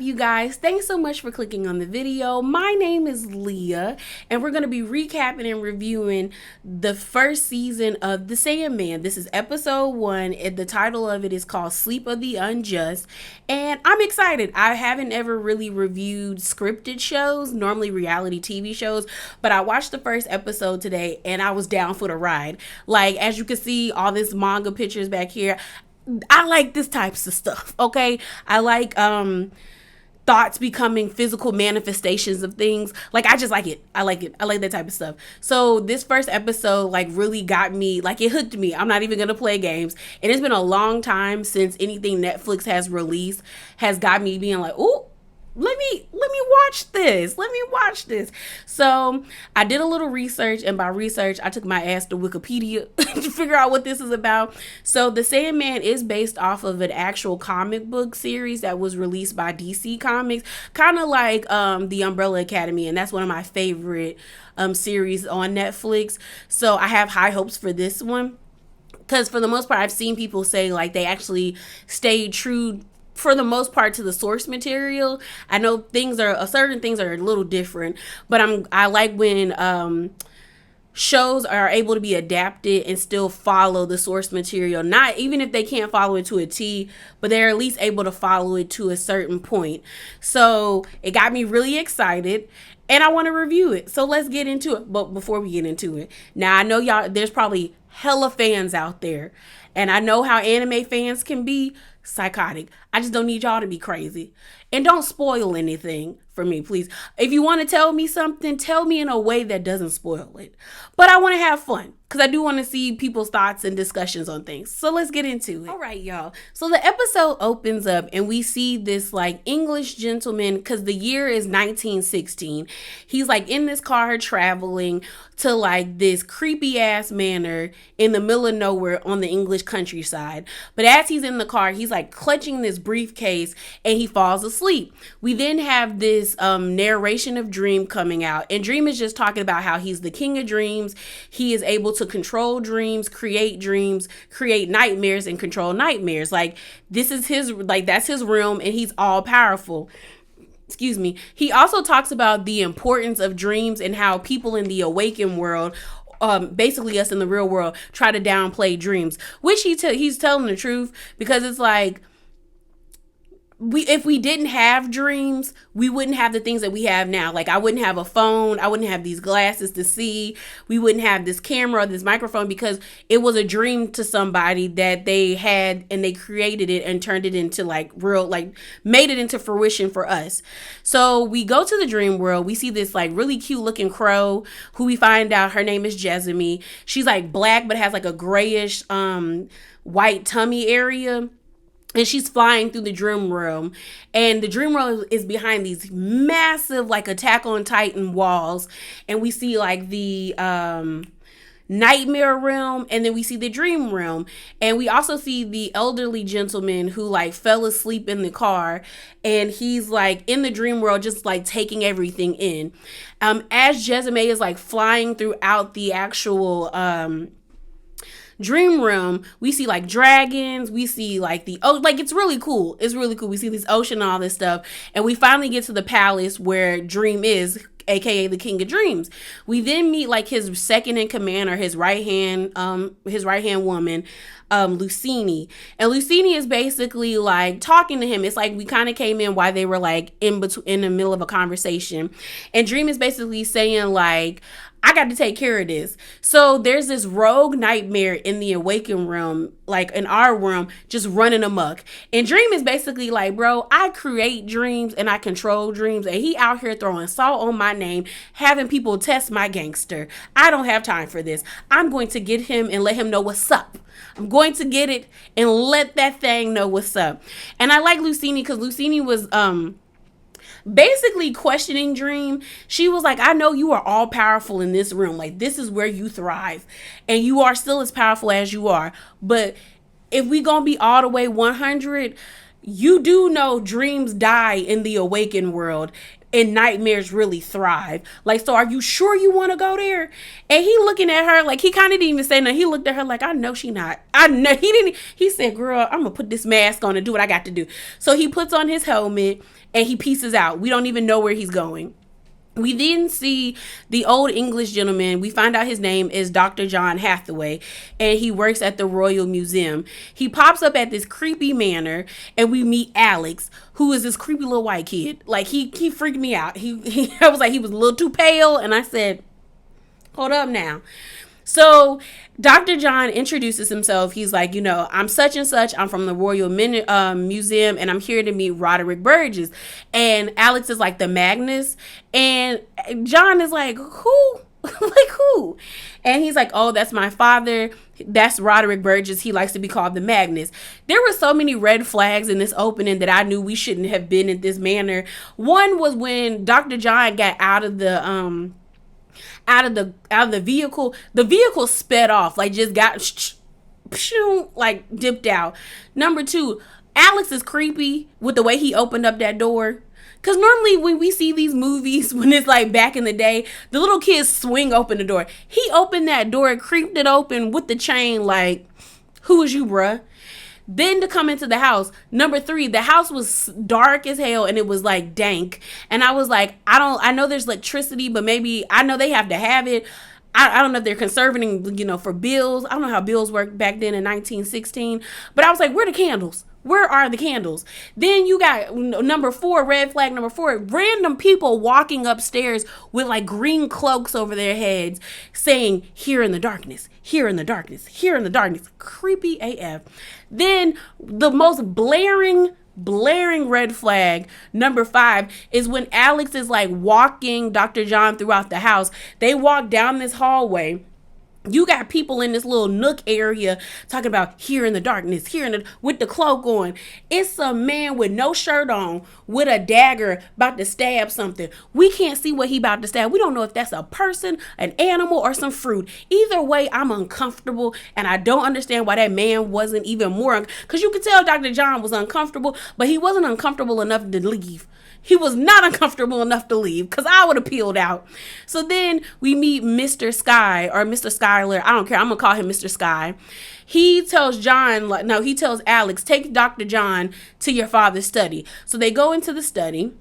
you guys? Thanks so much for clicking on the video. My name is Leah, and we're going to be recapping and reviewing the first season of The Sandman. This is episode 1, and the title of it is called Sleep of the Unjust, and I'm excited. I haven't ever really reviewed scripted shows, normally reality TV shows, but I watched the first episode today, and I was down for the ride. Like, as you can see, all this manga pictures back here, I like this types of stuff, okay? I like thoughts becoming physical manifestations of things. Like, I just like it. I like it. I like that type of stuff. So this first episode like really got me, like it hooked me. I'm not even gonna play games. And it's been a long time since anything Netflix has released has got me being like, ooh, let me watch this. Let me watch this. So I did a little research, and by research, I took my ass to Wikipedia to figure out what this is about. So The Sandman is based off of an actual comic book series that was released by DC Comics, kind of like the Umbrella Academy, and that's one of my favorite series on Netflix. So I have high hopes for this one, because for the most part, I've seen people say like they actually stayed true for the most part to the source material. I know certain things are a little different, but I like when shows are able to be adapted and still follow the source material. Not even if they can't follow it to a T, but they're at least able to follow it to a certain point. So it got me really excited, and I want to review it. So let's get into it. But before we get into it, now I know y'all, there's probably hella fans out there, and I know how anime fans can be psychotic. I just don't need y'all to be crazy. And don't spoil anything for me, please. If you want to tell me something, tell me in a way that doesn't spoil it. But I want to have fun, because I do want to see people's thoughts and discussions on things. So let's get into it. All right, y'all. So the episode opens up and we see this like English gentleman, because the year is 1916. He's like in this car traveling to like this creepy ass manor in the middle of nowhere on the English countryside. But as he's in the car, he's like clutching this briefcase and he falls asleep. We then have this narration of Dream coming out, and Dream is just talking about how he's the king of dreams. He is able to control dreams, create nightmares, and control nightmares. Like, this is his, like, that's his realm, and he's all powerful. Excuse me. He also talks about the importance of dreams and how people in the awakened world, basically us in the real world, try to downplay dreams, which he's telling the truth, because it's like, if we didn't have dreams, we wouldn't have the things that we have now. Like, I wouldn't have a phone. I wouldn't have these glasses to see. We wouldn't have this camera or this microphone, because it was a dream to somebody that they had, and they created it and turned it into like real, like made it into fruition for us. So we go to the dream world. We see this like really cute looking crow, who we find out her name is Jessamy. She's like black, but has like a grayish white tummy area. And she's flying through the dream realm, and the dream realm is behind these massive like Attack on Titan walls, and we see like the nightmare realm, and then we see the dream realm, and we also see the elderly gentleman who like fell asleep in the car, and he's like in the dream world just like taking everything in. As Jessamy is like flying throughout the actual dream room, we see like dragons, we see like like it's really cool. We see this ocean and all this stuff, and we finally get to the palace where Dream is, aka the King of Dreams. We then meet like his second in command, or his right hand woman, Lucini. And Lucini is basically like talking to him. It's like we kind of came in while they were like in the middle of a conversation, and Dream is basically saying like, I got to take care of this. So there's this rogue nightmare in the awakened realm, like in our room, just running amok. And Dream is basically like, bro, I create dreams and I control dreams, and he out here throwing salt on my name, having people test my gangster. I don't have time for this. I'm going to get him and let him know what's up. I'm going to get it and let that thing know what's up. And I like Lucini, because Lucini was basically questioning Dream. She was like, I know you are all powerful in this room. Like, this is where you thrive, and you are still as powerful as you are. But if we gonna be all the way 100, you do know dreams die in the awakened world. in nightmares really thrive. Like, so are you sure you want to go there? And he looking at her like, he kind of didn't even say nothing. He looked at her like, I know she not. I know he didn't. He said, girl, I'm gonna put this mask on and do what I got to do. So he puts on his helmet and he pieces out. We don't even know where he's going. We then see the old English gentleman. We find out his name is Dr. John Hathaway, and he works at the Royal Museum. He pops up at this creepy manor, and we meet Alex, who is this creepy little white kid. Like, he freaked me out. I was like, he was a little too pale, and I said, hold up now. So Dr. John introduces himself. He's like, I'm such and such. I'm from the Royal Museum, and I'm here to meet Roderick Burgess. And Alex is like, the Magnus. And John is like, who? Like, who? And he's like, oh, that's my father. That's Roderick Burgess. He likes to be called the Magnus. There were so many red flags in this opening that I knew we shouldn't have been in this manner. One was when Dr. John got out of the vehicle. The vehicle sped off, like just got like dipped out. Number two, Alex is creepy with the way he opened up that door. Because normally when we see these movies, when it's like back in the day, the little kids swing open the door. He opened that door and creeped it open with the chain like, who is you, bruh? Then to come into the house, number three, the house was dark as hell and it was like dank. And I was like, I know there's electricity, but maybe I know they have to have it. I don't know if they're conserving, for bills. I don't know how bills worked back then in 1916. But I was like, where are the candles? Where are the candles? Then you got number four, red flag number four, random people walking upstairs with like green cloaks over their heads saying, here in the darkness, here in the darkness, here in the darkness. Creepy AF. Then the most blaring red flag, number five, is when Alex is like walking Dr. John throughout the house. They walk down this hallway. You got people in this little nook area talking about here in the darkness, with the cloak on. It's a man with no shirt on with a dagger about to stab something. We can't see what he about to stab. We don't know if that's a person, an animal, or some fruit. Either way, I'm uncomfortable, and I don't understand why that man wasn't even more, because you could tell Dr. John was uncomfortable, but he wasn't uncomfortable enough to leave. He was not uncomfortable enough to leave, because I would have peeled out. So then we meet Mr. Sky, or Mr. Skyler. I don't care. I'm going to call him Mr. Sky. He tells Alex, take Dr. John to your father's study. So they go into the study.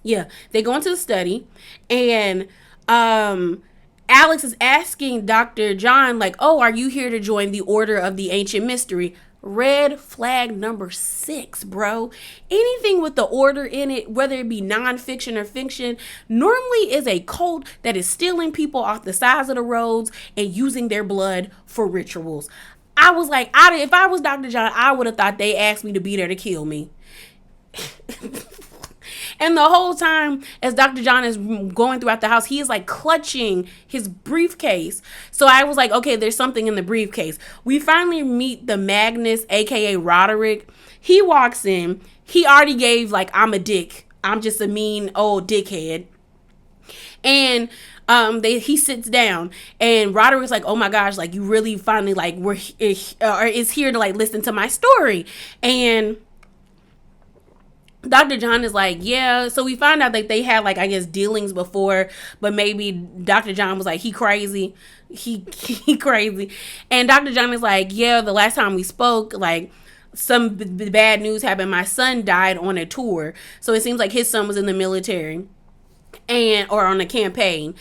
Yeah, they go into the study. And Alex is asking Dr. John, like, oh, are you here to join the Order of the Ancient Mystery? Red flag number 6, bro. Anything with the order in it, whether it be nonfiction or fiction, normally is a cult that is stealing people off the sides of the roads and using their blood for rituals. I was like, if I was Dr. John, I would have thought they asked me to be there to kill me. And the whole time, as Dr. John is going throughout the house, he is like clutching his briefcase. So I was like, okay, there's something in the briefcase. We finally meet the Magnus, aka Roderick. He walks in. He already gave like, I'm a dick. I'm just a mean old dickhead. And he sits down, and Roderick's like, oh my gosh, like you really finally like is here to like listen to my story. And Dr. John is like, yeah. So we find out that they had like, I guess, dealings before, but maybe Dr. John was like, he crazy. He crazy. And Dr. John is like, yeah, the last time we spoke, like some bad news happened. My son died on a tour. So it seems like his son was in the military or on a campaign.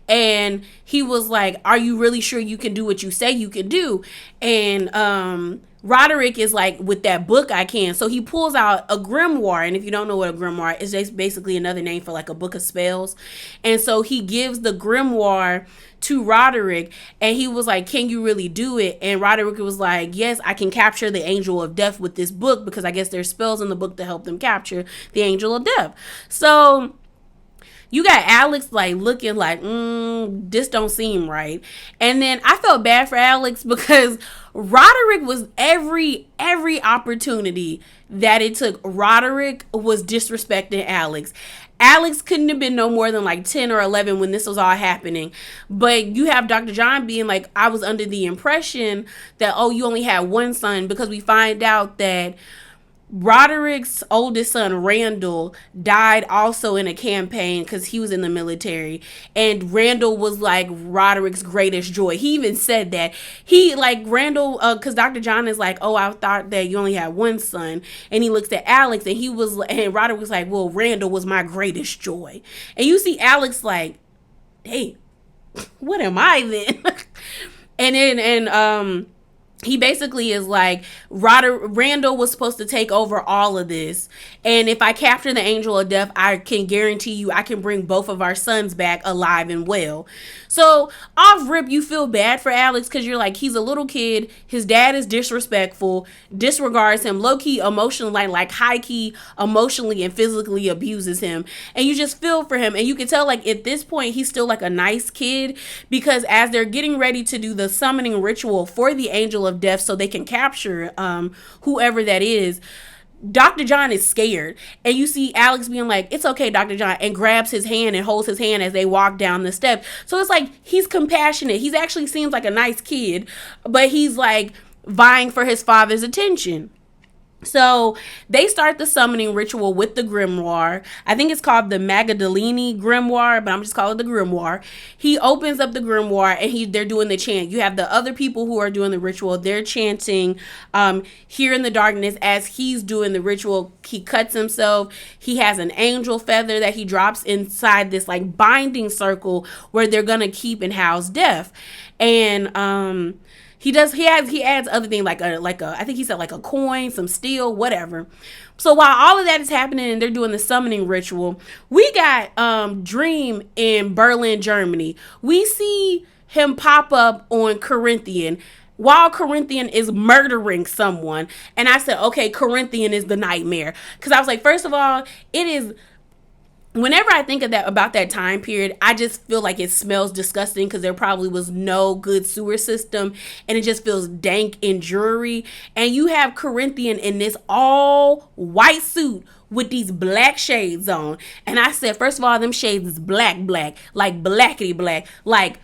And he was like, are you really sure you can do what you say you can do? And Roderick is like, with that book, I can. So he pulls out a grimoire. And if you don't know what a grimoire is, it's basically another name for like a book of spells. And so he gives the grimoire to Roderick, and he was like, can you really do it? And Roderick was like, yes, I can capture the angel of death with this book, because I guess there's spells in the book to help them capture the angel of death. So you got Alex like looking like, this don't seem right. And then I felt bad for Alex, because Roderick was every opportunity that it took, Roderick was disrespecting Alex. Alex couldn't have been no more than like 10 or 11 when this was all happening. But you have Dr. John being like, I was under the impression that, oh, you only had one son, because we find out that Roderick's oldest son, Randall, died also in a campaign because he was in the military. And Randall was like Roderick's greatest joy. He even said that. He, like, Randall, because Dr. John is like, oh, I thought that you only had one son. And he looks at Alex and Roderick was like, well, Randall was my greatest joy. And you see Alex like, hey, what am I then? and he basically is like, Randall was supposed to take over all of this. And if I capture the angel of death, I can guarantee you I can bring both of our sons back alive and well. So off rip, you feel bad for Alex because you're like, he's a little kid. His dad is disrespectful, disregards him, low key emotionally, like high key emotionally and physically abuses him. And you just feel for him. And you can tell, like, at this point, he's still like a nice kid because as they're getting ready to do the summoning ritual for the angel of death so they can capture whoever that is, Dr. John is scared. And you see Alex being like, it's okay, Dr. John, and grabs his hand and holds his hand as they walk down the steps. So it's like he's compassionate. He's actually seems like a nice kid, but he's like vying for his father's attention. So they start the summoning ritual with the grimoire. I think it's called the Magdalene grimoire, but I'm just calling it the grimoire. He opens up the grimoire and they're doing the chant. You have the other people who are doing the ritual. They're chanting here in the darkness as he's doing the ritual. He cuts himself. He has an angel feather that he drops inside this like binding circle where they're going to keep and house death. And he adds other things like a I think he said like a coin, some steel, whatever. So while all of that is happening and they're doing the summoning ritual, we got Dream in Berlin, Germany. We see him pop up on Corinthian while Corinthian is murdering someone. And I said, okay, Corinthian is the nightmare. Because I was like, first of all, it is, whenever I think of that, about that time period, I just feel like it smells disgusting because there probably was no good sewer system and it just feels dank and dreary. And you have Corinthian in this all white suit with these black shades on. And I said, first of all, them shades is black, like blackety black, like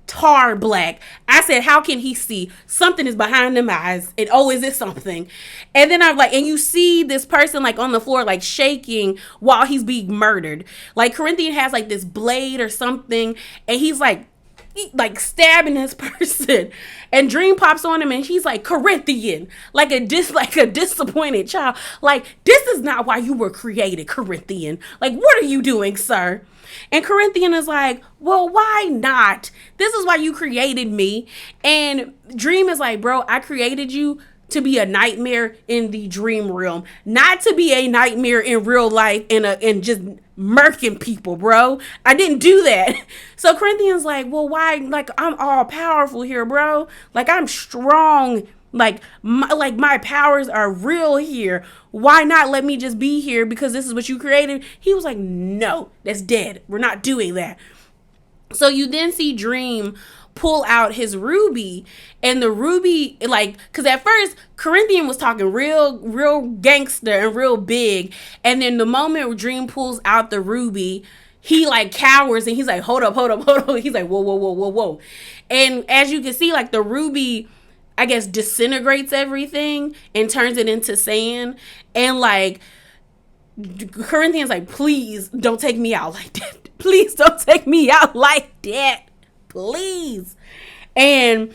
tar black. I said, how can he see? Something is behind them eyes. And oh, is it something? And then I'm like, and you see this person like on the floor, like shaking while he's being murdered. Like Corinthian has like this blade or something, and he's like stabbing this person. And Dream pops on him and he's like, Corinthian, like a disappointed child. Like, this is not why you were created, Corinthian. Like, what are you doing, sir? And Corinthian is like, well, why not? This is why you created me. And Dream is like, bro, I created you to be a nightmare in the dream realm, not to be a nightmare in real life and just murking people, bro. I didn't do that. So Corinthian's like, well, why? Like, I'm all powerful here, bro. Like, I'm strong. Like my powers are real here. Why not let me just be here because this is what you created? He was like, no, that's dead. We're not doing that. So you then see Dream pull out his ruby, and the ruby, like, because at first Corinthian was talking real gangster and real big, and then the moment Dream pulls out the ruby, he like cowers and he's like, hold up. He's like, whoa. And as you can see, like, the ruby, I guess, disintegrates everything and turns it into sand. And like Corinthians like, please don't take me out like that. Please don't take me out like that. Please. And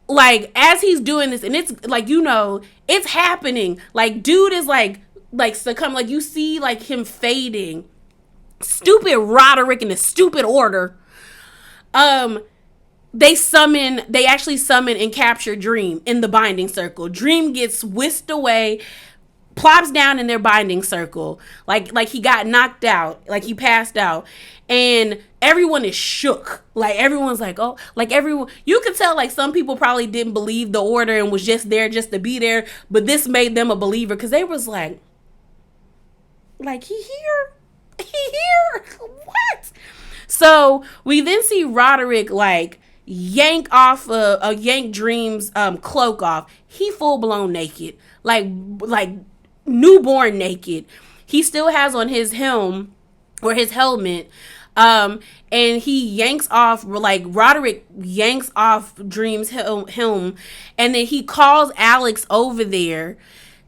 like as he's doing this, and it's like, you know, it's happening. Like dude is like succumb. Like you see like him fading. Stupid Roderick and the stupid order. They actually summon and capture Dream in the binding circle. Dream gets whisked away, plops down in their binding circle, like he got knocked out, like he passed out, and everyone is shook. Like everyone's like, oh, like everyone, you could tell like some people probably didn't believe the order and was just there just to be there, but this made them a believer because they was like he here, what? So we then see Roderick like yank Dream's cloak off. He full blown naked, like newborn naked. He still has on his helm or his helmet, and he yanks off, like Roderick yanks off Dream's helm, and then he calls Alex over there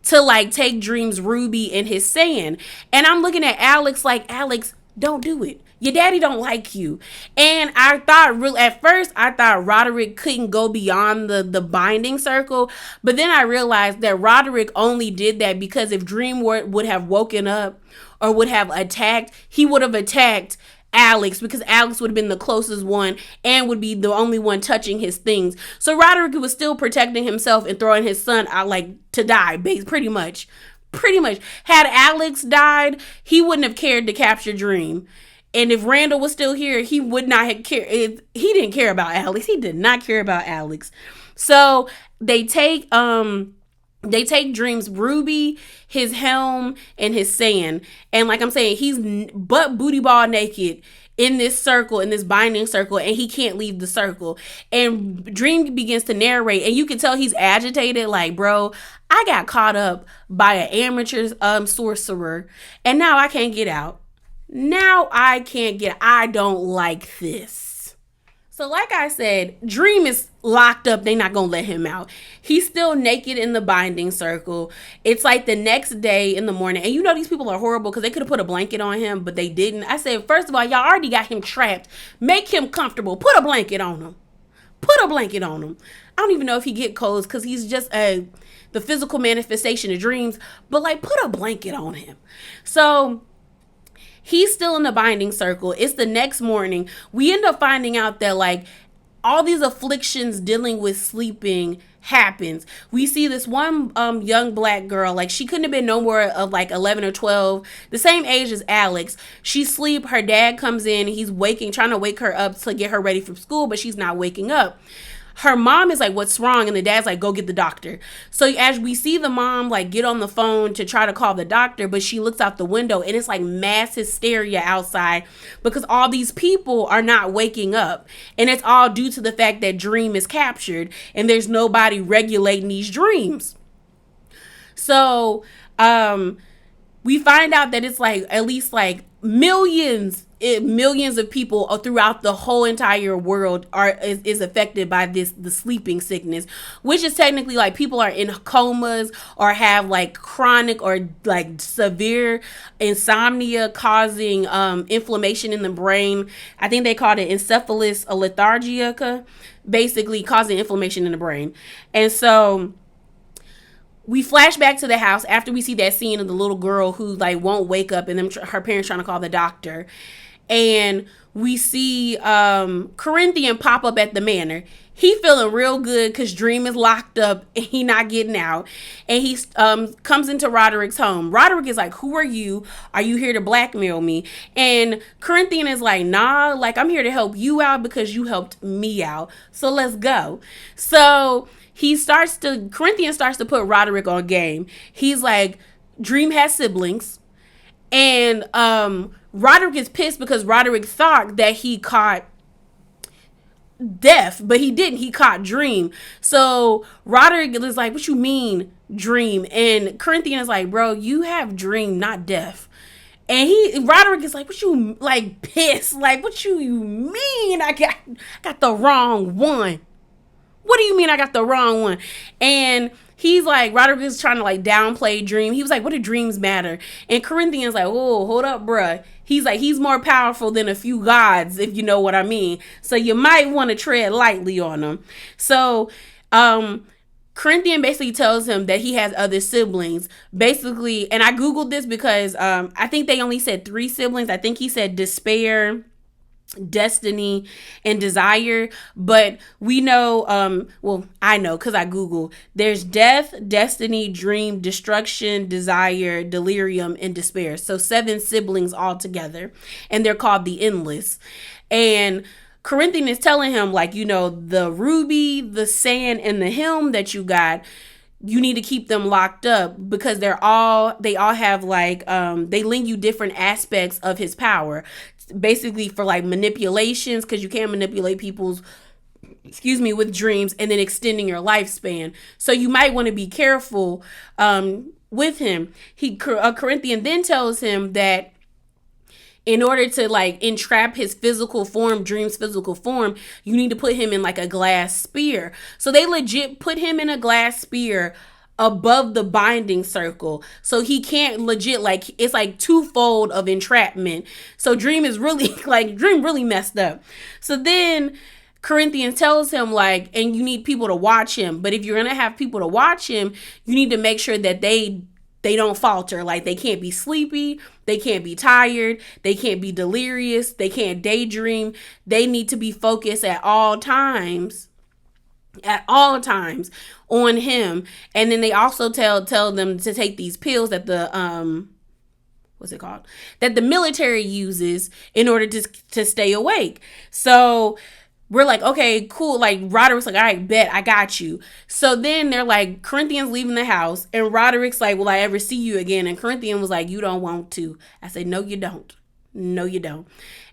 to like take Dream's ruby and his sand. And I'm looking at Alex like, Alex, don't do it. Your daddy don't like you. And I thought at first I thought Roderick couldn't go beyond the binding circle. But then I realized that Roderick only did that because if Dream would have woken up or would have attacked, he would have attacked Alex, because Alex would have been the closest one and would be the only one touching his things. So Roderick was still protecting himself and throwing his son out like to die, pretty much. Had Alex died, he wouldn't have cared to capture Dream. And if Randall was still here, he would not have cared. He didn't care about Alex. He did not care about Alex. So they take Dream's ruby, his helm, and his sand. And like I'm saying, he's butt booty ball naked in this circle, in this binding circle, and he can't leave the circle. And Dream begins to narrate, and you can tell he's agitated, like, bro, I got caught up by an amateur sorcerer, and now I can't get out. I don't like this. So like I said, Dream is locked up. They're not going to let him out. He's still naked in the binding circle. It's like the next day in the morning. And you know these people are horrible because they could have put a blanket on him, but they didn't. I said, first of all, y'all already got him trapped. Make him comfortable. Put a blanket on him. I don't even know if he get colds because he's just the physical manifestation of dreams. But like, put a blanket on him. So he's still in the binding circle. It's the next morning. We end up finding out that like all these afflictions dealing with sleeping happens. We see this one young black girl, like she couldn't have been no more of like 11 or 12, the same age as Alex. She sleep. Her dad comes in. He's trying to wake her up to get her ready for school, but she's not waking up. Her mom is like, what's wrong? And the dad's like, go get the doctor. So as we see the mom like get on the phone to try to call the doctor, but she looks out the window and it's like mass hysteria outside because all these people are not waking up. And it's all due to the fact that Dream is captured and there's nobody regulating these dreams. So we find out that it's like at least like millions of people throughout the whole entire world is affected by the sleeping sickness, which is technically like people are in comas or have like chronic or like severe insomnia causing inflammation in the brain. I think they called it encephalus lethargica, basically causing inflammation in the brain. And so we flash back to the house after we see that scene of the little girl who like won't wake up and her parents trying to call the doctor. And we see Corinthian pop up at the manor. He feeling real good because Dream is locked up and he not getting out. And he comes into Roderick's home. Roderick is like, who are you? Are you here to blackmail me? And Corinthian is like, nah, like I'm here to help you out because you helped me out. So let's go. So Corinthian starts to put Roderick on game. He's like, Dream has siblings. And Roderick is pissed because Roderick thought that he caught Death, but he didn't. He caught Dream. So Roderick is like, what you mean, Dream? And Corinthian is like, bro, you have Dream, not Death. And Roderick is like, what you, like, pissed? Like, what you mean I got the wrong one? What do you mean I got the wrong one? And he's like, Roderick is trying to like downplay Dream. He was like, what do dreams matter? And Corinthian's like, oh, hold up, bruh. He's like, he's more powerful than a few gods, if you know what I mean. So you might want to tread lightly on him. So Corinthian basically tells him that he has other siblings. Basically, and I Googled this because I think they only said 3 siblings. I think he said Despair, Destiny, and Desire, but we know well, I know because I Googled, there's Death, Destiny, Dream, Destruction, Desire, Delirium, and Despair. So 7 siblings all together, and they're called the Endless. And Corinthian is telling him, like, you know, the ruby, the sand, and the helm that you got, you need to keep them locked up because they all have like they link you different aspects of his power, basically for like manipulations, because you can't manipulate people's with dreams, and then extending your lifespan. So you might want to be careful with him. Corinthian then tells him that in order to like entrap his physical form, Dream's physical form, you need to put him in like a glass sphere. So they legit put him in a glass sphere above the binding circle. So he can't legit, like, it's like twofold of entrapment. So Dream is really, like, Dream really messed up. So then Corinthians tells him, like, and you need people to watch him. But if you're going to have people to watch him, you need to make sure that they don't falter. Like, they can't be sleepy, they can't be tired, they can't be delirious, they can't daydream. They need to be focused at all times on him. And then they also tell them to take these pills that the what's it called, that the military uses in order to stay awake. So we're like, okay, cool. Like, Roderick's like, all right, bet, I got you. So then they're like, Corinthians leaving the house, and Roderick's like, will I ever see you again? And Corinthian was like, you don't want to. I said, no, you don't. No, you don't.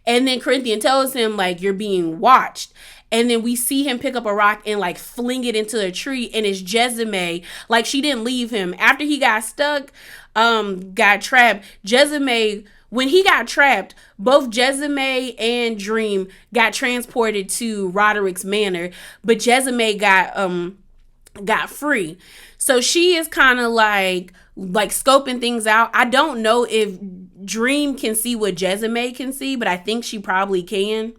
And then Corinthian tells him, like, you're being watched. And then we see him pick up a rock and, like, fling it into a tree, and it's Jezime. Like, she didn't leave him. After he got stuck, got trapped, Jezime, when he got trapped, both Jezime and Dream got transported to Roderick's manor, but Jezime got free. So she is kind of like scoping things out. I don't know if Dream can see what Jezime can see, but I think she probably can.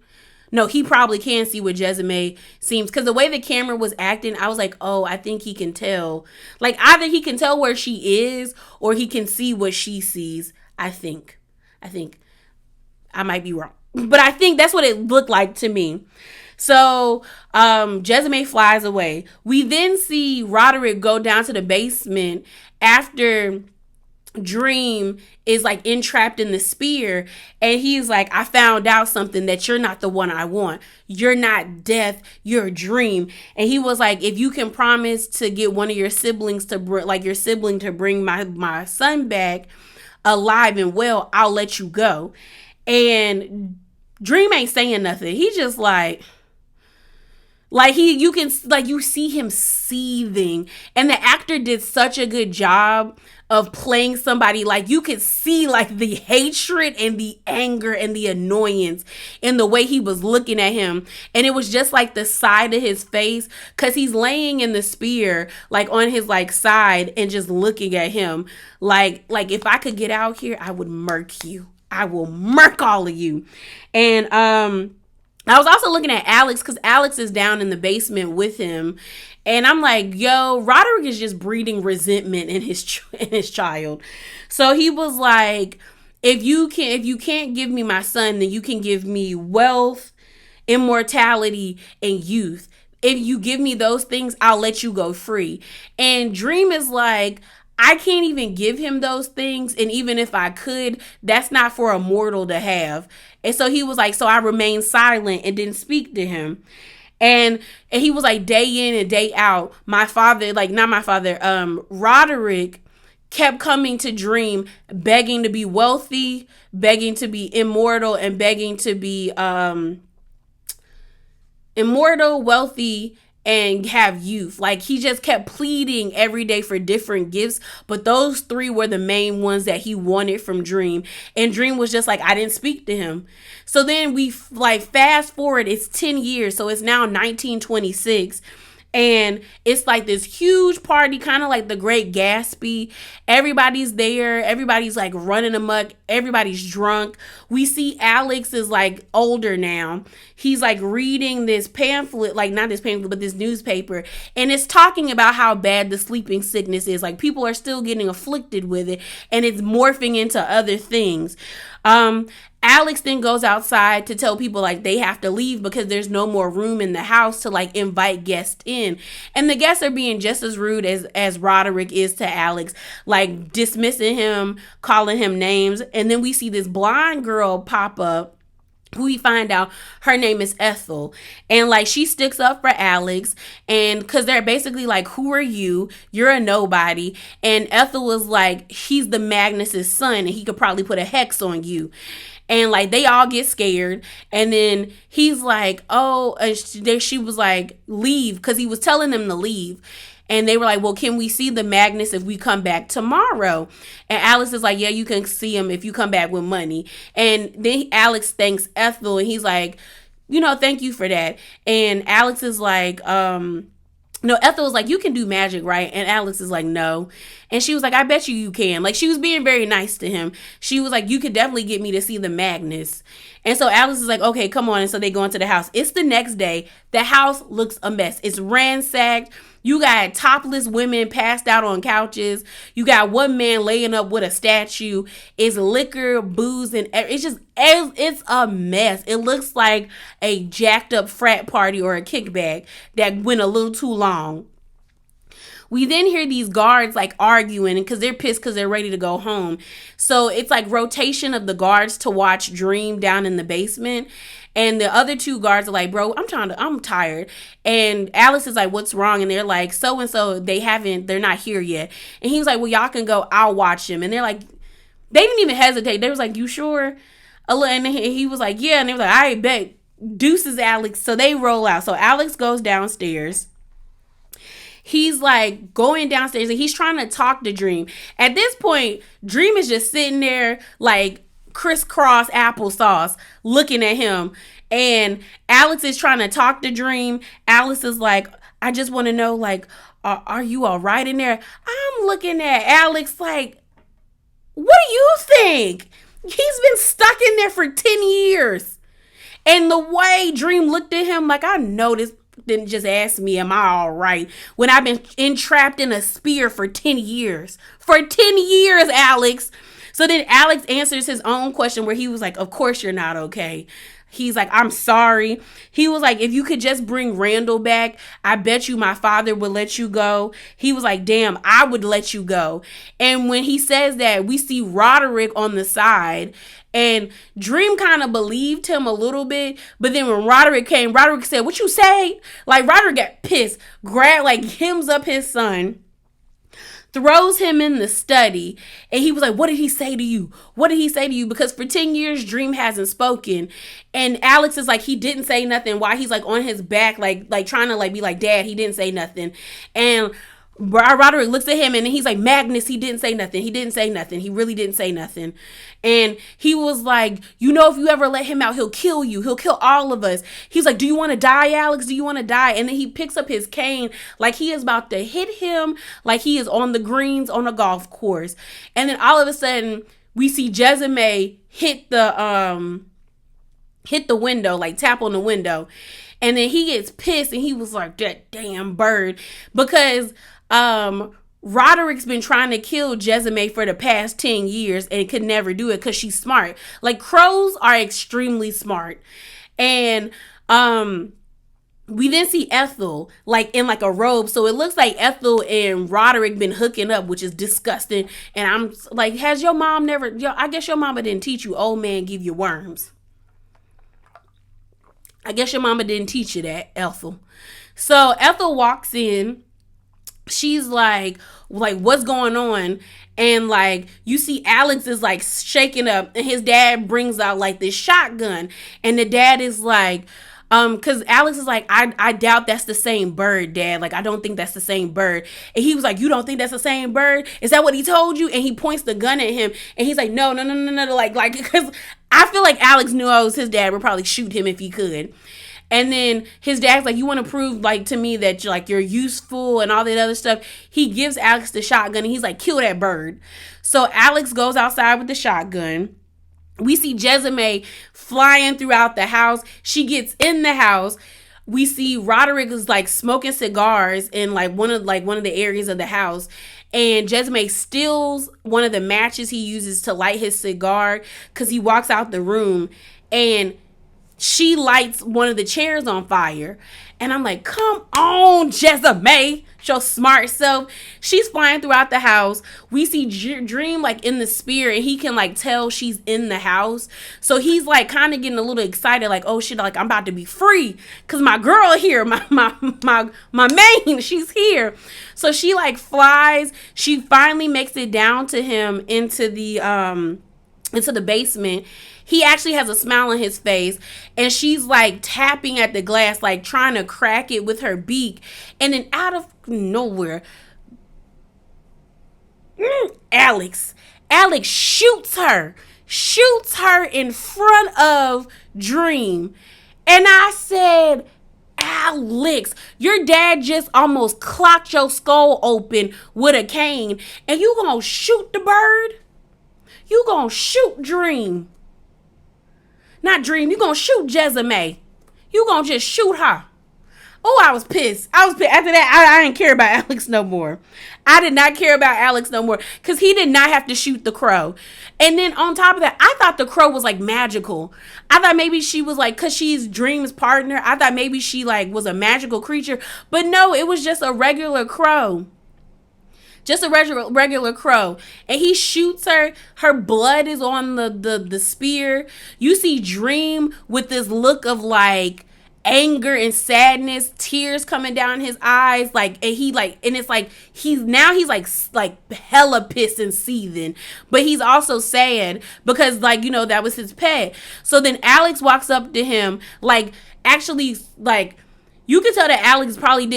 No, he probably can see what Jezime seems, because the way the camera was acting, I was like, oh, I think he can tell. Like, either he can tell where she is or he can see what she sees. I think I might be wrong, but I think that's what it looked like to me. So Jezime flies away. We then see Roderick go down to the basement after Dream is, like, entrapped in the spear, and he's like, I found out something, that you're not the one I want. You're not Death, you're Dream. And he was like, if you can promise to get one of your siblings to your sibling to bring my son back alive and well, I'll let you go. And Dream ain't saying nothing. He just you see him seething, and the actor did such a good job of playing somebody. Like, you could see, like, the hatred and the anger and the annoyance in the way he was looking at him. And it was just like the side of his face, because he's laying in the spear, like, on his, like, side, and just looking at him like if I could get out here, I would murk you. I will murk all of you. And I was also looking at Alex, because Alex is down in the basement with him. And I'm like, yo, Roderick is just breeding resentment in his child. So he was like, if you can't give me my son, then you can give me wealth, immortality, and youth. If you give me those things, I'll let you go free. And Dream is like, I can't even give him those things. And even if I could, that's not for a mortal to have. And so he was like, so I remained silent and didn't speak to him. And he was like, day in and day out, Roderick kept coming to Dream, begging to be wealthy, begging to be immortal, and begging to be immortal, wealthy, and have youth. Like, he just kept pleading every day for different gifts, but those three were the main ones that he wanted from Dream. And Dream was just like, I didn't speak to him. So then we, like, fast forward, it's 10 years, so it's now 1926. And it's like this huge party, kind of like the Great Gatsby. Everybody's there. Everybody's, like, running amok. Everybody's drunk. We see Alex is, like, older now. He's, like, reading this pamphlet, like, not this pamphlet, but this newspaper. And it's talking about how bad the sleeping sickness is. Like, people are still getting afflicted with it. And it's morphing into other things. Alex then goes outside to tell people, like, they have to leave because there's no more room in the house to, like, invite guests in. And the guests are being just as rude as Roderick is to Alex, like, dismissing him, calling him names. And then we see this blonde girl pop up, who we find out her name is Ethel. And, like, she sticks up for Alex, and because they're basically like, who are you? You're a nobody. And Ethel was like, he's the Magnus's son, and he could probably put a hex on you. And, like, they all get scared. And then he's like, oh, and she was like, leave, because he was telling them to leave. And they were like, well, can we see the Magnus if we come back tomorrow? And Alex is like, yeah, you can see him if you come back with money. And then Alex thanks Ethel, and he's like, thank you for that. And Alex is like, No, Ethel was like, you can do magic, right? And Alex is like, no. And she was like, I bet you can. Like, she was being very nice to him. She was like, you could definitely get me to see the Magnus. And so Alex is like, okay, come on. And so they go into the house. It's the next day. The house looks a mess. It's ransacked. You got topless women passed out on couches. You got one man laying up with a statue. It's liquor, booze, and it's a mess. It looks like a jacked up frat party or a kickback that went a little too long. We then hear these guards like arguing because they're pissed because they're ready to go home. So it's like rotation of the guards to watch Dream down in the basement. And the other two guards are like, bro, I'm tired. And Alice is like, what's wrong? And they're like, so and so, they're not here yet. And he was like, well, y'all can go, I'll watch them. And they're like, they didn't even hesitate. They was like, you sure? And he was like, yeah. And they was like, I bet. Deuces, Alex. So they roll out. So Alex goes downstairs. He's like going downstairs and he's trying to talk to Dream. At this point, Dream is just sitting there like crisscross applesauce looking at him. And Alex is trying to talk to Dream. Alice is like, I just want to know, like, are you all right in there? I'm looking at Alex like, what do you think? He's been stuck in there for 10 years. And the way Dream looked at him, like, I know this didn't just ask me, am I all right? When I've been entrapped in a spear for 10 years. For 10 years, Alex. So then Alex answers his own question where he was like, of course you're not okay. He's like, I'm sorry. He was like, if you could just bring Randall back, I bet you my father would let you go. He was like, damn, I would let you go. And when he says that, we see Roderick on the side. And Dream kind of believed him a little bit. But then when Roderick came, Roderick said, what you say? Like, Roderick got pissed, grabbed, like, hems up his son, throws him in the study, and he was like, what did he say to you? What did he say to you? Because for 10 years, Dream hasn't spoken. And Alex is like, he didn't say nothing while he's like on his back, like trying to like be like, Dad, he didn't say nothing. And Roderick looks at him and he's like, Magnus, he didn't say nothing. He didn't say nothing. He really didn't say nothing. And he was like, you know, if you ever let him out, he'll kill you. He'll kill all of us. He's like, do you want to die, Alex? Do you want to die? And then he picks up his cane like he is about to hit him, like he is on the greens on a golf course. And then all of a sudden, we see Jezime hit the window, like tap on the window. And then he gets pissed and he was like, that damn bird. Because Roderick's been trying to kill Jezime for the past 10 years and could never do it because she's smart. Like, crows are extremely smart. And we then see Ethel like in like a robe. So it looks like Ethel and Roderick been hooking up, which is disgusting. And I'm like, has your mom never, I guess your mama didn't teach you old man give you worms. I guess your mama didn't teach you that, Ethel. So Ethel walks in. She's like, what's going on? And like, you see Alex is like shaking up and his dad brings out like this shotgun. And the dad is like, because Alex is like, I doubt that's the same bird, Dad. Like, I don't think that's the same bird. And he was like, you don't think that's the same bird? Is that what he told you? And he points the gun at him. And he's like, no. Like, because I feel like Alex knew I was his dad would probably shoot him if he could. And then his dad's like, you want to prove like to me that you're useful and all that other stuff. He gives Alex the shotgun and he's like, kill that bird. So Alex goes outside with the shotgun. We see Jezime flying throughout the house. She gets in the house. We see Roderick is like smoking cigars in like one of the areas of the house. And Jezime steals one of the matches he uses to light his cigar because he walks out the room and she lights one of the chairs on fire. And I'm like, come on, Jezime, your smart self. She's flying throughout the house. We see Dream like in the spear and he can like tell she's in the house. So he's like kind of getting a little excited, like, oh shit, like I'm about to be free because my girl here, my main, she's here. So she like flies. She finally makes it down to him into the basement. He actually has a smile on his face and she's like tapping at the glass, like trying to crack it with her beak. And then out of nowhere, Alex shoots her in front of Dream. And I said, Alex, your dad just almost clocked your skull open with a cane, and you gonna shoot the bird? You gonna shoot Dream? Not Dream, you gonna shoot Jezame. You gonna just shoot her. Oh, I was pissed. After that, I didn't care about Alex no more. I did not care about Alex no more because he did not have to shoot the crow. And then on top of that, I thought the crow was like magical. I thought maybe she was like, because she's Dream's partner, I thought maybe she like was a magical creature. But no, it was just a regular crow. Just a regular crow. And he shoots her. Her blood is on the spear. You see Dream with this look of like anger and sadness, tears coming down his eyes, like, and he like, and it's like he's like hella pissed and seething, but he's also sad because, like, you know, that was his pet. So then Alex walks up to him, like, actually, like, you can tell that Alex probably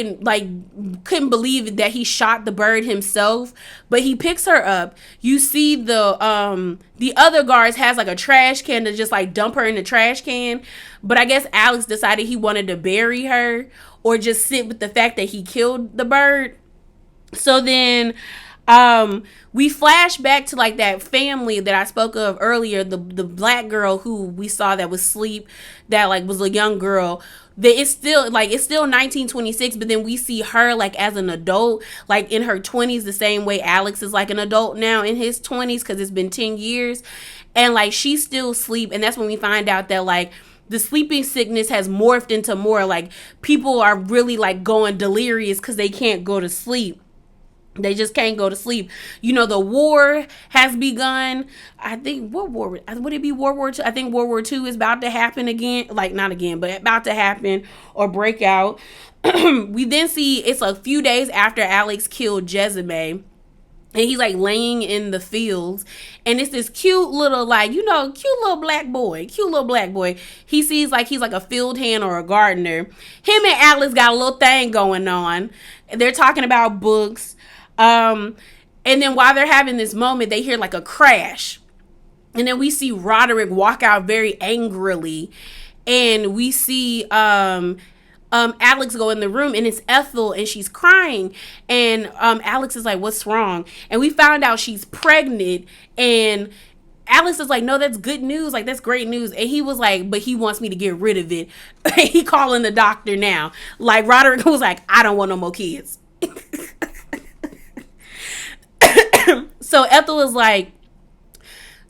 couldn't believe that he shot the bird himself, but he picks her up. You see the other guards has like a trash can to just like dump her in the trash can, but I guess Alex decided he wanted to bury her or just sit with the fact that he killed the bird. So then we flash back to like that family that I spoke of earlier, the black girl who we saw that was asleep, that like was a young girl. It's still 1926, but then we see her like as an adult, like in her 20s, the same way Alex is like an adult now in his 20s because it's been 10 years, and like she's still asleep. And that's when we find out that like the sleeping sickness has morphed into more like people are really like going delirious because they can't go to sleep. They just can't go to sleep. You know, the war has begun. I think, what war? Would it be World War II? I think World War II is about to happen again. Like, not again, but about to happen or break out. We then see it's a few days after Alex killed Jezebel. And he's like laying in the fields. And it's this cute little, like, you know, cute little black boy. He sees like he's like a field hand or a gardener. Him and Alex got a little thing going on. They're talking about books. And then while they're having this moment, they hear like a crash. And then we see Roderick walk out very angrily. And we see Alex go in the room, and it's Ethel, and she's crying. And Alex is like, what's wrong? And we found out she's pregnant. And Alex is like, no, that's good news. Like, that's great news. And he was like, but he wants me to get rid of it. He calling the doctor now. Like, Roderick was like, I don't want no more kids. So Ethel is like,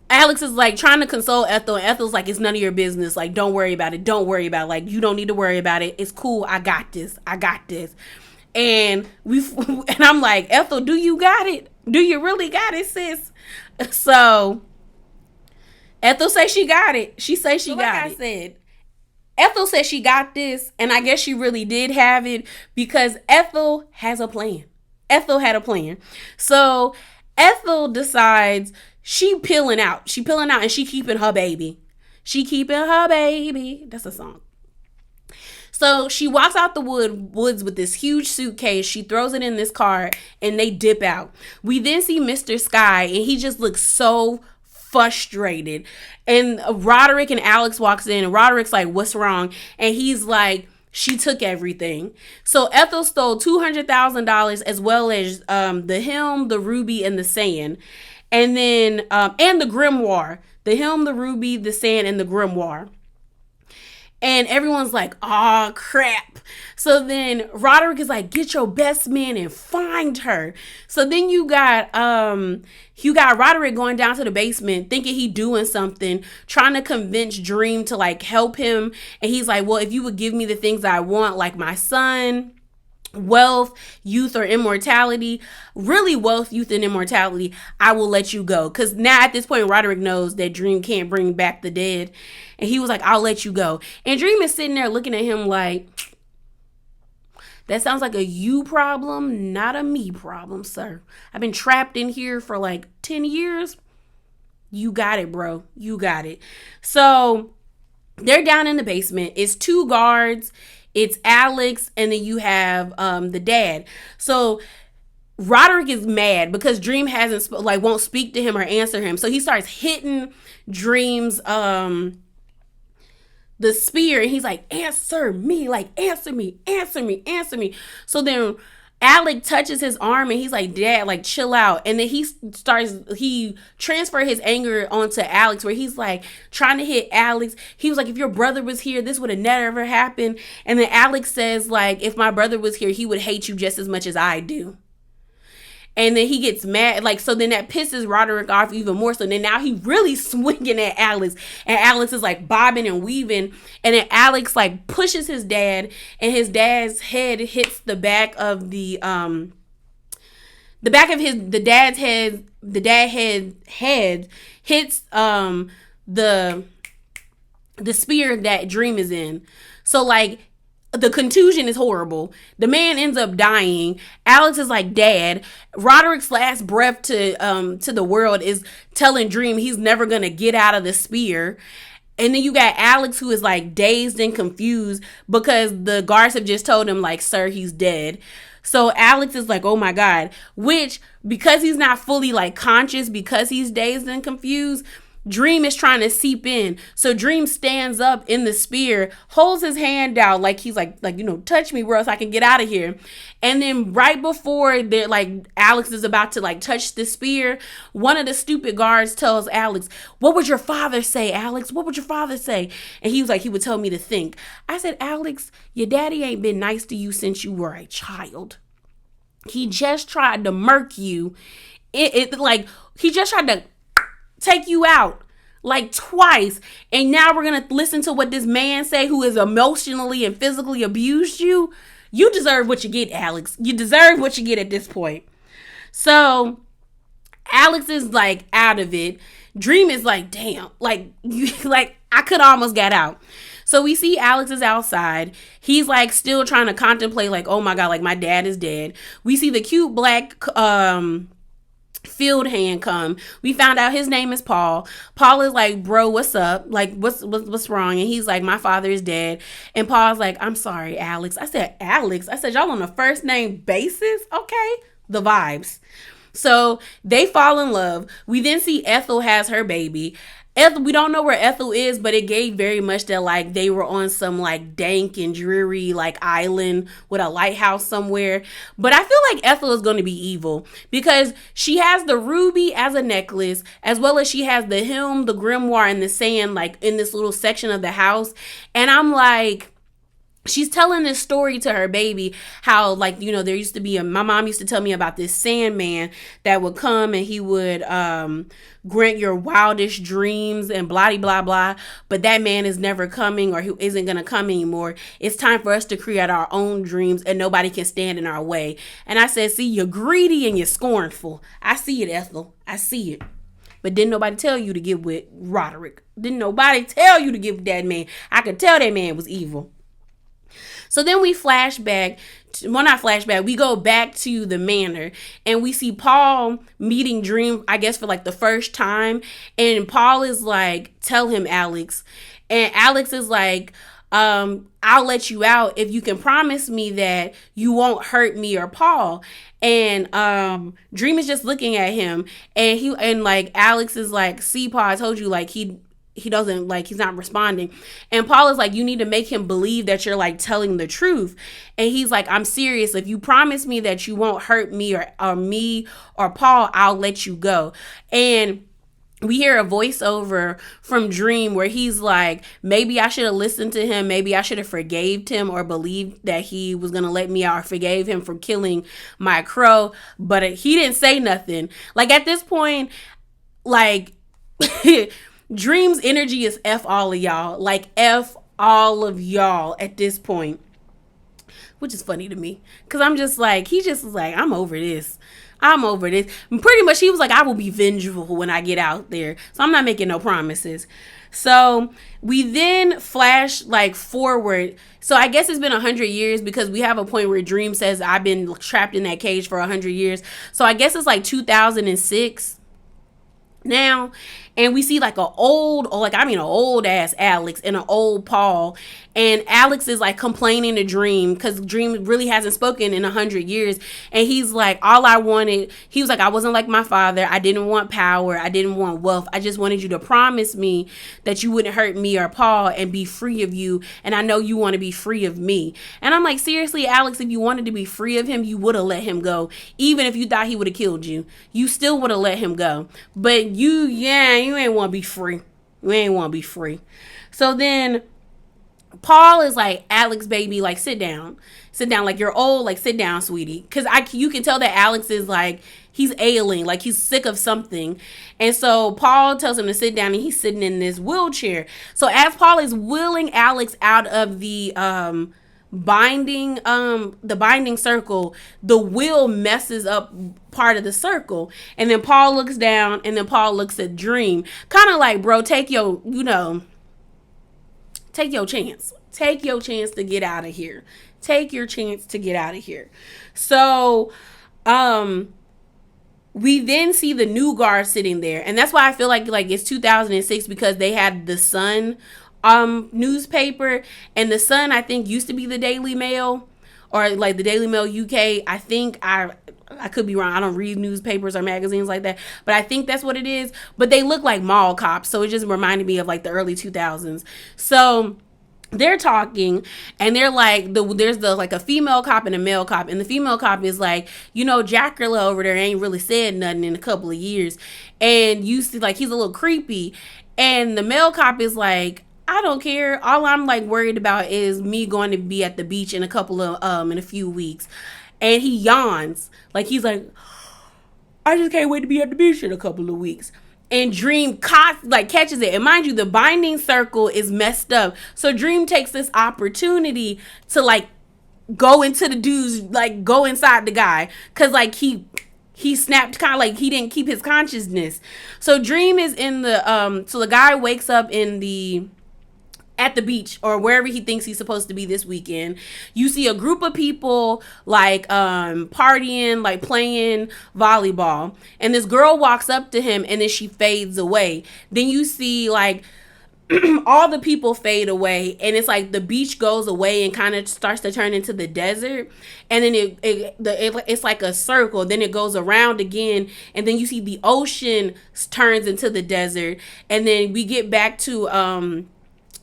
Alex is like trying to console Ethel, and Ethel's like, it's none of your business. Like, don't worry about it. Like, you don't need to worry about it. It's cool. I got this. And I'm like, Ethel, do you got it? Do you really got it, sis? So Ethel says she got it. She says she got it. Ethel said she got this, and I guess she really did have it because Ethel has a plan. Ethel had a plan. So Ethel decides she peeling out and she keeping her baby. That's a song. So she walks out the woods with this huge suitcase. She throws it in this car and they dip out. We then see Mr. Sky, and he just looks so frustrated. And Roderick and Alex walks in, and Roderick's like, what's wrong? And he's like, she took everything. So Ethel stole $200,000 as well as the helm, the ruby, and the sand. And then, and the grimoire. The helm, the ruby, the sand, and the grimoire. And everyone's like, oh, crap. So then Roderick is like, get your best man and find her. So then you got Roderick going down to the basement thinking he doing something, trying to convince Dream to like help him. And he's like, well, if you would give me the things I want, like my son, wealth, youth, or immortality, really wealth, youth, and immortality, I will let you go. Because now at this point, Roderick knows that Dream can't bring back the dead. And he was like, I'll let you go. And Dream is sitting there looking at him like, that sounds like a you problem, not a me problem, sir. I've been trapped in here for like 10 years. You got it, bro. You got it. So they're down in the basement. It's two guards. It's Alex, and then you have the dad. So Roderick is mad because Dream won't speak to him or answer him. So he starts hitting Dream's the spear, and he's like, answer me, like, answer me, answer me, answer me. So then Alec touches his arm and he's like, Dad, like, chill out. And then he transferred his anger onto Alex, where he's like trying to hit Alex. He was like, if your brother was here, this would have never happened. And then Alex says, like, if my brother was here, he would hate you just as much as I do. And then he gets mad, like, so then that pisses Roderick off even more. So then now he really swinging at Alex, and Alex is like bobbing and weaving, and then Alex like pushes his dad, and his dad's head hits the back of the dad's head. The dad's head hits the spear that Dream is in. So like, the contusion is horrible. The man ends up dying. Alex is like, Dad. Roderick's last breath to the world is telling Dream he's never gonna get out of the spear. And then you got Alex, who is like dazed and confused because the guards have just told him, like, sir, he's dead. So Alex is like, oh my God. Which, because he's not fully like conscious, because he's dazed and confused, Dream is trying to seep in. So Dream stands up in the spear, holds his hand out like he's like, touch me, bro, so I can get out of here. And then right before they're like, Alex is about to like touch the spear, one of the stupid guards tells Alex, what would your father say, Alex? What would your father say? And he was like, he would tell me to think. I said, Alex, your daddy ain't been nice to you since you were a child. He just tried to murk you. He just tried to take you out like twice, and now we're gonna listen to what this man say, who has emotionally and physically abused you. You deserve what you get, Alex. You deserve what you get at this point. So Alex is like out of it. Dream is like, damn, like I could almost get out. So we see Alex is outside. He's like still trying to contemplate, like, oh my God, like my dad is dead. We see the cute black field hand come. We found out his name is Paul. Paul is like, bro, what's up? Like, what's wrong? And he's like, my father is dead. And Paul's like, I'm sorry, Alex. I said, Alex? I said, y'all on a first name basis? Okay. The vibes. So they fall in love. We then see Ethel has her baby. We don't know where Ethel is, but it gave very much that like they were on some like dank and dreary like island with a lighthouse somewhere. But I feel like Ethel is going to be evil because she has the ruby as a necklace, as well as she has the helm, the grimoire, and the sand like in this little section of the house. And I'm like, she's telling this story to her baby, how like, there used to be my mom used to tell me about this Sandman that would come and he would grant your wildest dreams and blah, blah, blah. But that man is never coming, or he isn't going to come anymore. It's time for us to create our own dreams, and nobody can stand in our way. And I said, see, you're greedy and you're scornful. I see it, Ethel. I see it. But didn't nobody tell you to get with Roderick. Didn't nobody tell you to get with that man. I could tell that man was evil. So then we we go back to the manor, and we see Paul meeting Dream, I guess, for like the first time. And Paul is like, tell him, Alex. And Alex is like, I'll let you out if you can promise me that you won't hurt me or Paul. And Dream is just looking at him, and like Alex is like, see, Paul, I told you, like he doesn't, like, he's not responding. And Paul is like, you need to make him believe that you're like telling the truth. And he's like, I'm serious. If you promise me that you won't hurt me or me or Paul, I'll let you go. And we hear a voiceover from Dream where he's like, maybe I should have listened to him. Maybe I should have forgave him or believed that he was going to let me out, or forgave him for killing my crow. But he didn't say nothing. Like, at this point, like, Dream's energy is F all of y'all. Like, F all of y'all at this point. Which is funny to me. Because I'm just like, he just was like, I'm over this. And pretty much he was like, I will be vengeful when I get out there. So I'm not making no promises. So we then flash like forward. So I guess it's been 100 years, because we have a point where Dream says, I've been trapped in that cage for 100 years. So I guess it's like 2006 now. and we see like an old ass Alex and an old Paul. And Alex is like complaining to Dream because Dream really hasn't spoken in 100 years. And he's like, he was like, I wasn't like my father. I didn't want power. I didn't want wealth. I just wanted you to promise me that you wouldn't hurt me or Paul and be free of you. And I know you want to be free of me. And I'm like, seriously, Alex, if you wanted to be free of him, you would have let him go. Even if you thought he would have killed you, you still would have let him go. But you ain't want to be free. You ain't want to be free. So then Paul is like, Alex, baby, like, sit down, like, you're old, like, sit down, sweetie. Because you can tell that Alex is like, he's ailing, like, he's sick of something. And so Paul tells him to sit down, and he's sitting in this wheelchair. So as Paul is wheeling Alex out of the binding circle, the wheel messes up part of the circle. And then Paul looks down, and then Paul looks at Dream, kind of like, bro, take your chance. Take your chance to get out of here. Take your chance to get out of here. So, we then see the new guard sitting there. And that's why I feel like it's 2006, because they had the Sun newspaper. And the Sun, I think, used to be the Daily Mail, or like the Daily Mail UK. I think I could be wrong. I don't read newspapers or magazines like that, but I think that's what it is. But they look like mall cops, so it just reminded me of like the early 2000s. So they're talking, and they're like, there's like a female cop and a male cop, and the female cop is like, Jackerla over there ain't really said nothing in a couple of years, and you see like he's a little creepy, and the male cop is like, I don't care. All I'm like worried about is me going to be at the beach in a few weeks. And he yawns. Like, he's like, I just can't wait to be at the beach in a couple of weeks. And Dream catches it. And mind you, the binding circle is messed up. So Dream takes this opportunity to like go into the dude's, like go inside the guy. Cause like he snapped, kind of like he didn't keep his consciousness. So Dream is in so the guy wakes up at the beach or wherever he thinks he's supposed to be this weekend. You see a group of people like partying, like playing volleyball, and this girl walks up to him, and then she fades away. Then you see like all the people fade away, and it's like the beach goes away and kind of starts to turn into the desert, and then it's like a circle. Then it goes around again, and then you see the ocean turns into the desert, and then we get back to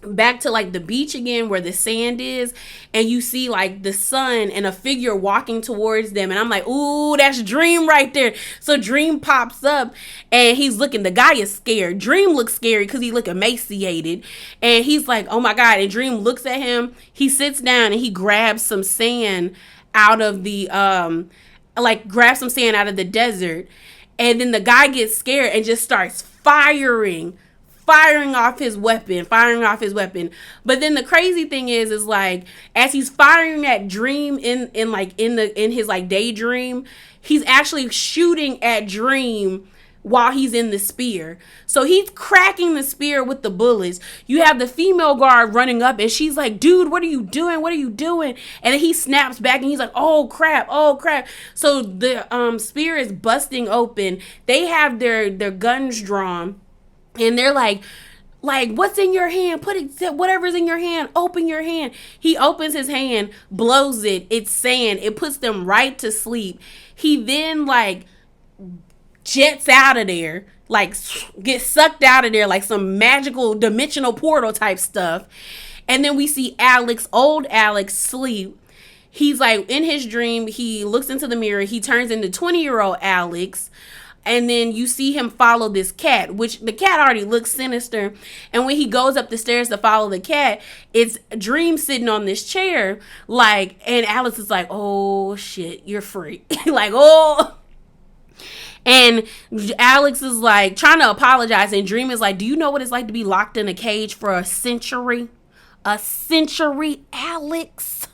like the beach again where the sand is, and you see like the sun and a figure walking towards them, and I'm like, ooh, that's Dream right there. So Dream pops up, and the guy is scared. Dream looks scary because he look emaciated, and he's like, oh my God. And Dream looks at him, he sits down, and he grabs some sand out of the desert, and then the guy gets scared and just starts firing off his weapon. But then the crazy thing is like, as he's firing at Dream in his like daydream, he's actually shooting at Dream while he's in the spear. So he's cracking the spear with the bullets. You have the female guard running up, and she's like, dude, what are you doing? And then he snaps back, and he's like, oh crap. So the spear is busting open. They have their guns drawn, and they're like, what's in your hand? Whatever's in your hand, open your hand. He opens his hand, blows it. It's sand. It puts them right to sleep. He then like jets out of there, like gets sucked out of there like some magical dimensional portal type stuff. And then we see old Alex sleep. He's like in his dream. He looks into the mirror. He turns into 20-year-old Alex. And then you see him follow this cat, which the cat already looks sinister. And when he goes up the stairs to follow the cat, it's Dream sitting on this chair, and Alex is like, oh shit, you're free. Like, oh. And Alex is like trying to apologize, and Dream is like, do you know what it's like to be locked in a cage for a century? A century, Alex.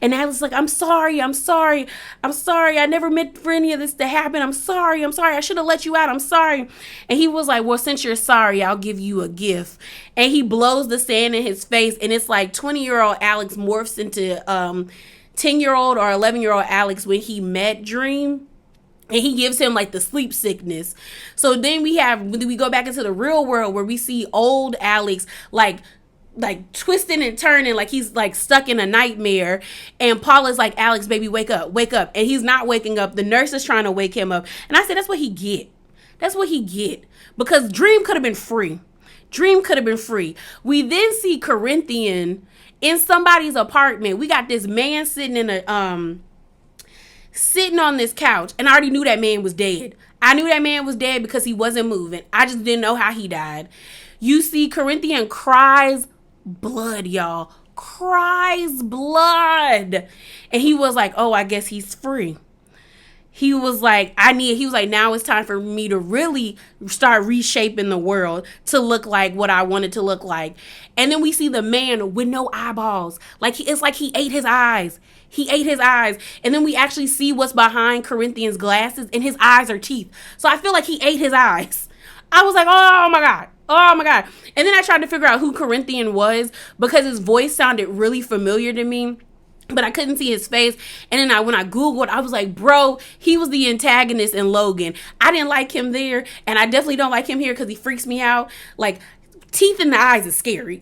And Alex is like, I'm sorry. I never meant for any of this to happen. I'm sorry. I should have let you out. I'm sorry. And he was like, well, since you're sorry, I'll give you a gift. And he blows the sand in his face, and it's like 20-year-old Alex morphs into 10-year-old or 11-year-old Alex when he met Dream. and he gives him like the sleep sickness. So then we go back into the real world where we see old Alex like twisting and turning like he's like stuck in a nightmare, and Paula's like, Alex, baby, wake up, and he's not waking up. The nurse is trying to wake him up, and I said, that's what he get. Because Dream could have been free. We then see Corinthian in somebody's apartment. We got this man sitting in a sitting on this couch, and I already knew that man was dead. I knew that man was dead because he wasn't moving. I just didn't know how he died. You see Corinthian cries blood, y'all. Cries blood. And he was like, oh, I guess he's free. He was like, now it's time for me to really start reshaping the world to look like what I wanted to look like. And then we see the man with no eyeballs. It's like he ate his eyes. And then we actually see what's behind Corinthian's glasses, and his eyes are teeth. So I feel like he ate his eyes. I was like, oh my God. And then I tried to figure out who Corinthian was because his voice sounded really familiar to me, but I couldn't see his face. And then when I Googled, I was like, bro, he was the antagonist in Logan. I didn't like him there, and I definitely don't like him here because he freaks me out. Like, teeth in the eyes is scary.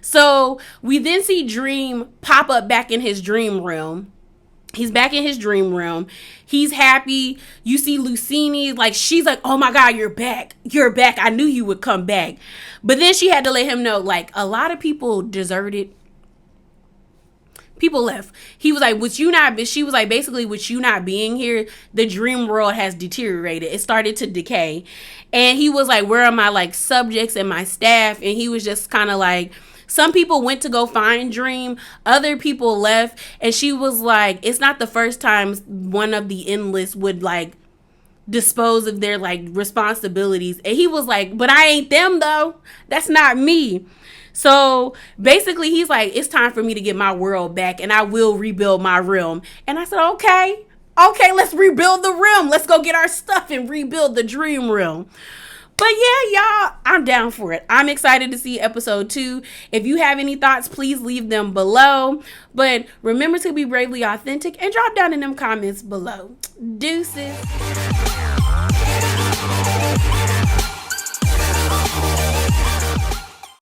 So we then see Dream pop up back in his dream realm. He's back in his dream realm. He's happy. You see Lucini, like, she's like, oh my God, you're back. I knew you would come back. But then she had to let him know, like, a lot of people deserted. People left. He was like, she was like, basically, with you not being here, the dream world has deteriorated. It started to decay. And he was like, where are my, like, subjects and my staff? And he was just kind of like, some people went to go find Dream. Other people left. And she was like, it's not the first time one of the Endless would, like, dispose of their, like, responsibilities. And he was like, but I ain't them, though. That's not me. So basically, he's like, it's time for me to get my world back, and I will rebuild my realm. And I said, okay, let's rebuild the realm. Let's go get our stuff and rebuild the dream realm. But yeah, y'all, I'm down for it. I'm excited to see episode 2. If you have any thoughts, please leave them below. But remember to be bravely authentic and drop down in them comments below. Deuces.